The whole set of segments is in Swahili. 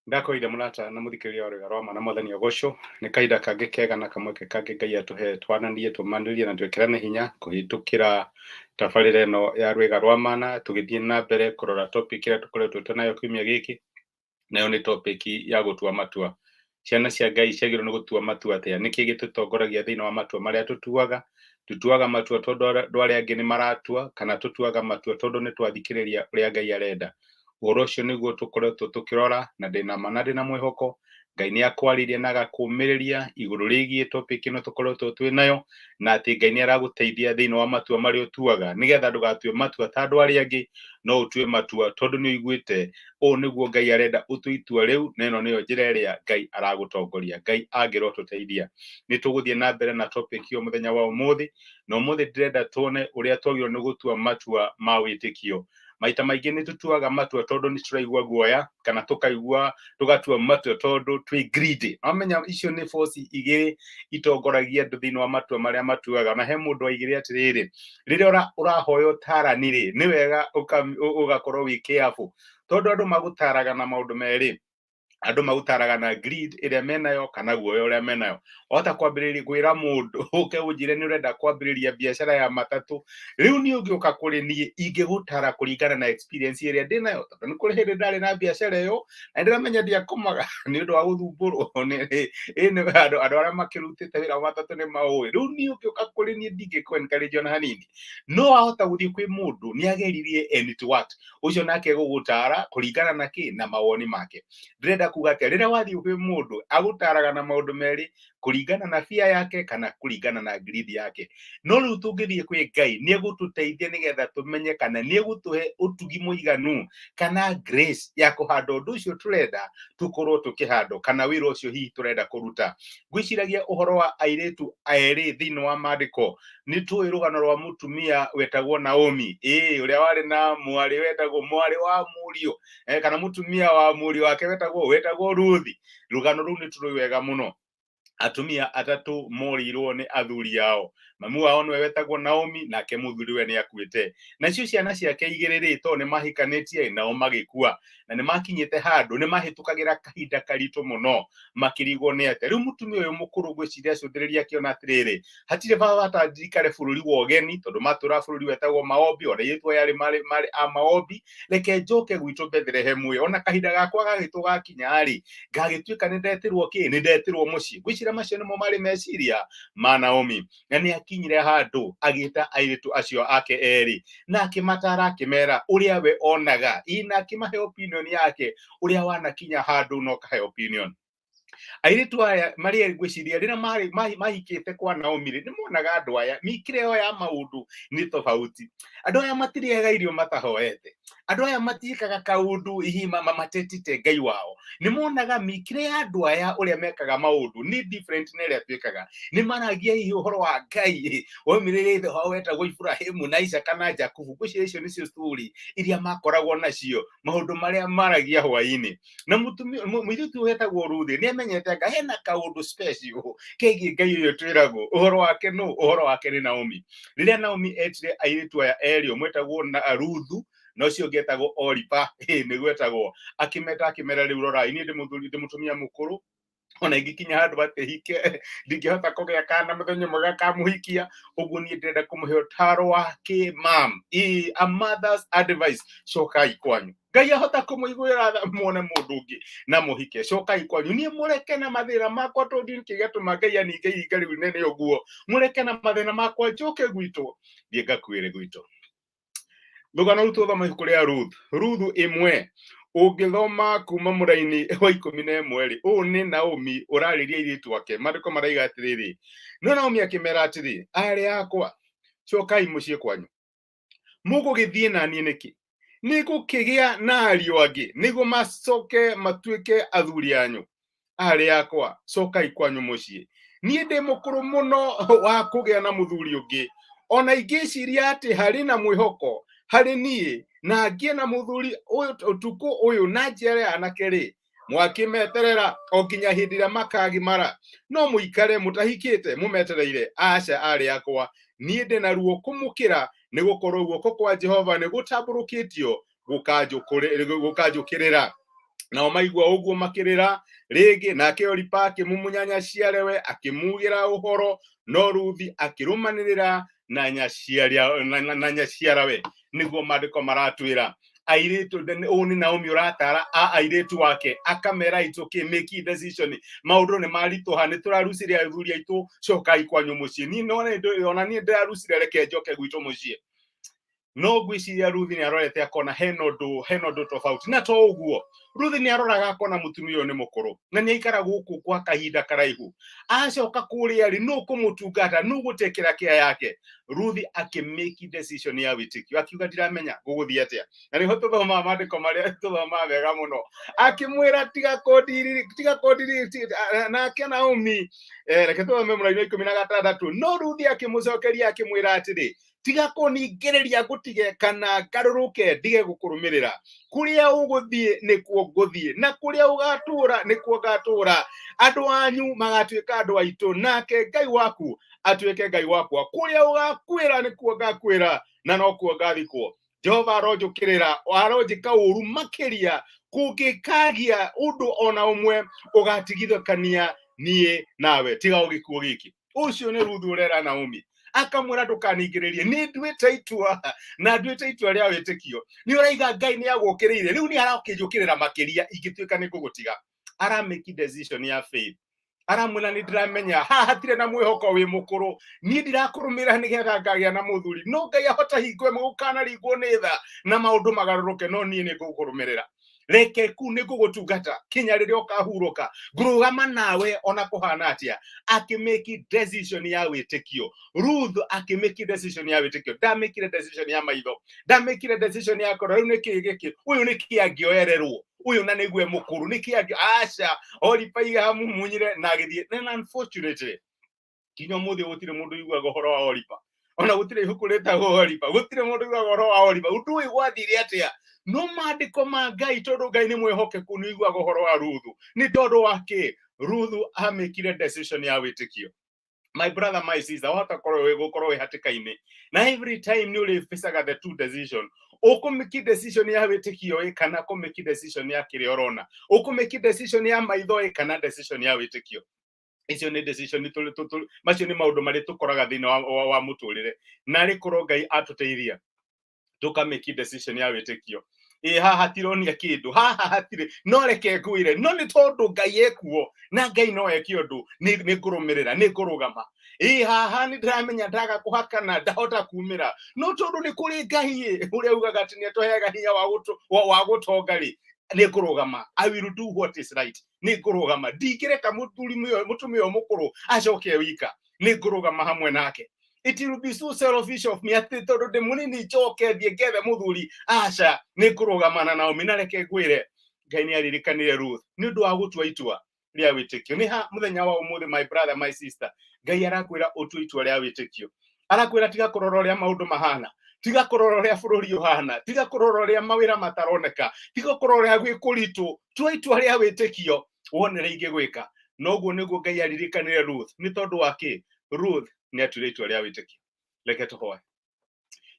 Ndakoire murata na muthikiriria uri garoma na mwathani ogosho ni kaida kangi kega na kamwe kangi Ngai atuhe twananie tumaniririe na twikirane hinya kuhitukira tabarira ino ya rwiga rwa mana tugithie na mbere kurora topic ira tukoretwo twinayo kiumia giki, nayo ni topic ya gutua matua. Ciana cia Ngai ciagirwo ni gutua matua atia? Niki gitutongoragia thiini wa matua maria tutuaga matua tondu aria angi ni maratua, kana tutuaga matua tondu ni twathikiriria uria Ngai arenda? Uhoro ucio niguo tukoretwo tukirora na ndina ma na ndina mwihoko Ngai ni akwariria na agakumiriria iguru rigie topic ino tukoretwo twinayo, na ati Ngai ni araguteithia thiini wa matua maria utuaga, nigetha ndugatue matua ta andu aria angi, no utue matua tondu ni uiguite uu niguo Ngai arenda utue itua riu, na ino niyo njira iria Ngai aragutongoria. Ngai angirwo tuteithia ni tuguthie na mbere na topic iyo muthenya wa umuthi, na umuthi ndirenda tuone uria twagirwo ni gutua matua ma witikio. Maita maingi ni tutuaga matua tondu ni turaigua guoya, kana tugatua matua tondu twi greedy. Amenya icio ni force igiri itongoragia andu thiini wa matua maria matuaga. Na he mundu aigire atiriri, riria urahoya utarani ri ni wega ugakorwo wi careful, tondu andu magutaraga na maundu meri. Andu magutaraga na greed iria menayo kana guoya uria menayo. Wahota kwambiriria gwira mundu uke unjire ni urenda kwambiriria biashara ya matatu, riu ni ungiuka kuri nie ingigutara kuringana na experience iria ndinayo, tondu ni kuri hindi ndari na biashara iyo na ndiramenya ndiakomaga ni undu wa guthumburwo ni andu aria makirutite wira wa matatu ni maui. Riu ni ungiuka kuri nie ndingiku encourage ona hanini. No wahota guthii kwi mundu ni ageririe and it worked, ucio nake gugutara kuringana na ki na mawoni make. Ndirenda kuga atia, riria wathii kwi mundu agutaraga na maundu meri kuringana na fear yake kana kuringana na greed yake. No riu tungithie kwi Ngai ni egututeithia nigetha tumenye kana ni egutuhe utugi muiganu kana grace ya kuhanda undu ucio turenda tukorwo tukihanda, kana wira ucio hihi turenda kuruta. Ngwiciragia uhoro wa airitu eri thiini wa maandiko. Ni tui rugano rwa mutumia wetagwo Naomi, uria wari na mwari wetagwo mwari wa murio, kana mutumia wa murio wake wetagwo Ruthi. Rugano ru ni turi wega muno. Atumia atatu morirwo ni athuri ao. Mamu wao niwe wetagwo Naomi, nake muthuriwe ni akuite. Na cio ciana ciake igiri to ni mahikanitie nao magikua, na ni makinyite handu ni mahitukagira kahinda karitu muno makirigwo ni ate. Riu mutumia uyu mukuru gwiciria cundiriria akiona atiriri, hatire baba atandirikare bururi wa ugeni tondu matura bururi wetagwo Maombi, ona yetwa yari mari a Maombi. Reke njoke gwitu Bethlehem uyu, ona kahinda gakwa gagitu gakinya ri gagituika ni ndetirwo ki, ni ndetirwo mucii. Gwiciria macio nimo mari meciria ma Naomi, na ni akinyire handu agita airitu acio ake eri, na akimatara akimera uria we onaga, na akimahe opinion yake uria wanakinya handu no kahe opinion. Airitu aya maria gwiciria rira mahikite kwa Naomi ni monaga andu aya mikire yo ya maundu ni tofauti. Andu aya matiriaga irio matahoete, andu aya matikaga kaundu ihima matetite Ngai wao. Ni monaga mikire ya andu aya uria mekaga maundu ni different na iria twikaga. Ni maragia hihi uhoro wa Ngai, omirire ithe wao wetagwo Ibrahimu na Isaka na Jakubu. Gwiciria icio nicio story iria makoragwo nacio, maundu maria maragia hwaini. Na muiritu wetagwo Ruthi ni amenyete anga hena kaundu special kegie Ngai uyu twiragwo. Uhoro wake no uhoro wake ni Naomi. Riria Naomi etire airitu aya eri, mwetagwo na Ruthu na ucio ngetagwo Oripa, ni gwetagwo, akimera riu rora ini ndi mutumia mukuru, ona ingikinya handu batihike ndingihota kugia kana muthenya mwega kamuhikia, uguo ni ndirenda kumuhe utaro wa ki-mam, a mother's advice. Cokai kwanyu, Ngai ahota kumuiguira muone mundu ungi na muhike. Cokai kwanyu, nie mureke na mathira makwa tondu nkigatuma Ngai aninge ihinga riu nene uguo. Mureke na mathina makwa njoke gwitu, thie ngakwire gwitu. Rugano ru tuthoma ibuku ria Ruthu imwe, ungithoma kuma muraini wa 11 uu ni Naomi urariria iritu ake. Maandiko maraiga atiriri, no Naomi akimera atiri, ari akwa cokai mucii kwanyu, mugugithie na nie niki? Ni gukigia na ariu angi niguo macoke matuike athuri anyu? Ari akwa cokai kwanyu mucii, nie ndi mukuru muno wa kugia na muthuri ungi, ona ingiciria ati hari na mwihoko hari nie na ngie na muthuri uyu utuku uyu na njere anake ri, mwakimeterera o nginya hindi iria makagimara, no muikare mutahikite mumetereire? Aca ari akwa, nie ndi na ruo kumukira, ni gukorwo guoko kwa Jehova ni gutamburukitio gukanjukirira. nao maigua uguo makirira rigi nake Oripa akimumunya ciarewe akimugira uhoro no Ruthi akirumanirira na nyaciarawe niguo mandiko maratwira airitu oni Naomi uratara airitu wake akamera itoke make decision maundu ni marituha ni turaruciria athuri aitu cokai kwanyu mucii ni ona ni ndiraruciria reke njoke gwitu mucii no gwiciria Ruthi ni arorete akona heno tofauti na to uguo Ruthi ni aroraga akona mutumia ni mukuru na ni aikara guku kwa kahinda karaihu acoka kuria ri no kumutungata no gutekera kia yake Ruthi akimake decision ya witikio akiuga ndiramenya guguthia atia na ni hoto thoma mandiko maria tuthoma wega muno akimwira tiga kodiri na akia Naomi reke tuthome muraini 16 no Ruthi akimucokeria akimwira atiri tiga kunigereria gutige kana garuruke ndige gukurumirira kuria uguthie nikuo nguthie na kuria ugatura nikuo gatura andu anyu magatuika andu aitu nake Ngai waku atuike Ngai wakwa kuria ugakwira nikuo gakwira na no kuo gathikwo Jehova arojukirira arojika uru makiria kugikagia undu ona umwe ugatigithokania nie nawe tiga ugikuo giki ucio ni Ruthi urera Naomi akamwira ndukaningiririe ni nduite itua na nduite itua ria witikio ni uraiga Ngai ni agukirire riu ni arakijukirira makiria ingituika ni gugutiga ara make decision ya faith aramwira ni ndiramenya hatire na mwihoko wi mukuru ni ndirakurumira ni getha ngagia na muthuri no Ngai ahota hingwe mugukana ringwo ni tha na maundu magaruruke no ni gukurumirira reke ku ni gugutungata kinya riria ukahuruka ngurugama nawe ona kuhana atia akimake decision ya witikio Ruth akimake decision ya witikio ndamikire decision ya maitho ndamikire decision ya kora riu nikigiki uyu nikiangioererwo uyu na nigwe mukuru nikiangio aca Oripa igamu munyire na githie na unfortunately kinya muthi gutire mundu igwa gohoro wa Oripa ona gutire ihukureta Oripa gutire mundu igwa gohoro wa Oripa undu igwathire atia no mandiko ma Ngai tondu Ngai ni mwihokeku ni igwa gohoro wa Ruthu ni tondu wake Ruthu amekire decision ya witikio my brother my sister wata korwo hatikaine na every time ni uri fisaga the two decision ukumiki decision ya witikio kana kumiki decision ya kiriorona ukumiki decision ya maitho kana decision ya witikio icio ni decision ni macio ni maundu mari tukoraga thina wa muturire na ri korwo Ngai atuteithia tukamiki decision ya witikio haha tironia kindu haha hatire no reke ngwire no ni tondu Ngai ekuo na Ngai no eke undu ni kurumirira ni kurugama haha ni ndiramenya ndaga kuhakana ndahota kumira no tondu ni kuri Ngai uria ugaga ati ni atohega hinya wa gutongari ni kurugama I will do what is right ni kurugama ndingireka mutumia mukuru acoke wika ni kurugama hamwe nake it will be so selfish of me ati tondu ndi munini njoke thie ngethe muthuri aca ni kurugamana Naomi na reke ngwire Ngai ni aririkanire Ruth ni undu wa gutua itua ria witikio ni ha muthenya wa umuthi my brother my sister Ngai arakwira utua itua ria witikio arakwira tiga kurora ria maundu mahana tiga kurora ria bururi uhana tiga kurora ria mawira mataroneka tiga kurora ria gwikuritu tua itua ria witikio wonere ingigwika noguo niguo Ngai aririkanire Ruth ni tondu wake Ruth ni atuire itua ria witikio reke tuhoe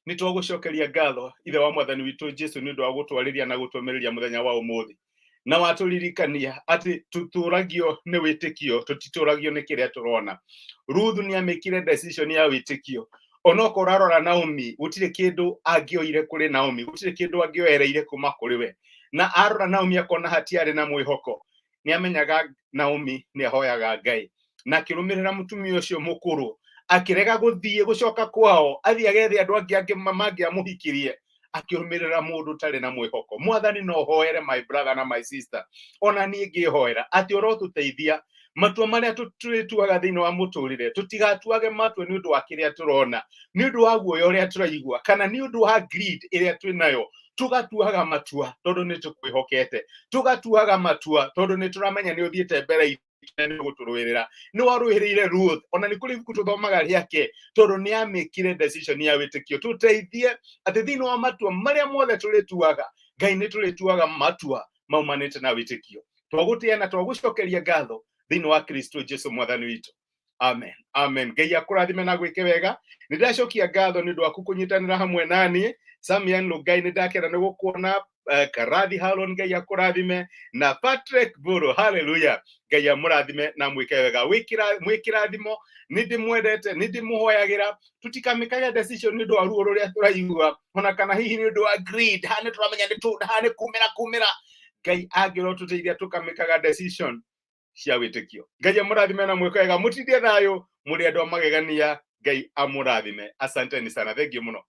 ni twagucokeria ngatho ithe wa mwathani witu Jesu ni undu wa gutwariria na gutumiriria muthenya wa umuthi na waturirikania ati tuturagio ni witikio tutituragio ni kiria turona Ruth ni amekire decision ya witikio onoko rarora Naomi gutire kindu angioire kuri Naomi gutire kindu angioereire kuma kuri we na arora Naomi akona hatiari na mwihoko ni amenyaga Naomi ni ahoyaga Ngai na kirumirira mutumia ucio mukuru akirega guthie gucoka kwao athia gethe andu angi mamangi amuhikirie akirumirira mundu tari na mwihoko mwathani no hoere my brother na my sister ona ni ngihoera ati orotuteithia matua maria tutuaga thini wa muturire tutigatuage matwe ni undu wa kiria turona ni undu wa guoya uria turaigua kana ni undu wa greed iria twinayo tugatuaga matua tondu ni tukwihokete tugatuaga matua tondu ni turamenya ni uthiete mbere ni guturwirira ni waruhirire Ruth ona ni kuri kututhomaga riake tondu ni amekire decision ya witikio tuteithie ati thini wa matua maria mothe turituaga Ngai ni turituaga matua maumanite na witikio twagutia na twagucokeria ngatho thini wa Kristo Jesu mwathani witu amen amen Ngai akurathime na gwike wega ni ndacokia ngatho ni ndu waku kunyitanira hamwe nani Samian Lugai ni ndakera ni gukuona Karathi Harun Ngai akurathime na Patrick Buru haleluya Ngai amurathime na mwike wega mwikirathimo nindimwendete nindimuhoyagira tutikamikaga decision ni ndo aruo ruria turaigua ona kana hihi ni ndo wa greed hane turamenya ni hane kumira Ngai agiro tuteithia tukamikaga decision cia witikio Ngai amurathime na mwike wega mutithie thayo muri andu magegania Ngai amurathime asanteni sana thengiũ mũno